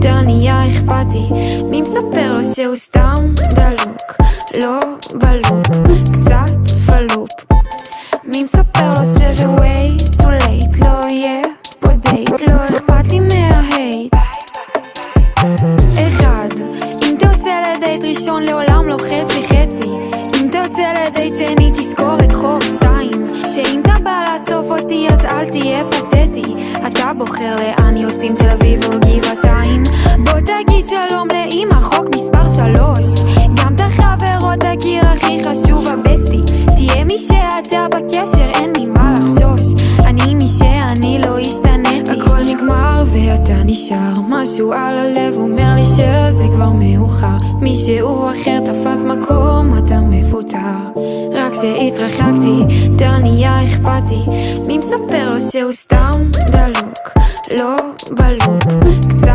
יותר נהיה אכפתי. מי מספר לו שהוא סתם דלוק, לא בלופ, קצת פלופ. מי מספר לו שזה way too late, לא יהיה פה דייט, לא אכפת לי מההייט. אחד, אם תוצא לדייט ראשון לעולם לא חצי חצי. אם תוצא לדייט שני תזכור את חוק 2, שאם אתה בא לאסוף אותי אז אל תהיה פתטי. אתה בוחר לאן יוצאים, תל אביב או גבעתיים. בוא תגיד שלום לאמא, חוק מספר 3. גם את החברות תכיר, הכי חשוב הבסטי. תהיה מי שאתה בקשר, אין ממה לחשוש. אני מי שאני לא השתניתי. הכל נגמר ואתה נשאר, משהו על הלב אומר לי שזה כבר מאוחר. מישהו אחר תפס מקום, אתה מפוטר. רק שהתרחקתי, יותר נהיה אכפתי. מי מספר לו שהוא סתם דלוק, לא בלופ, קצת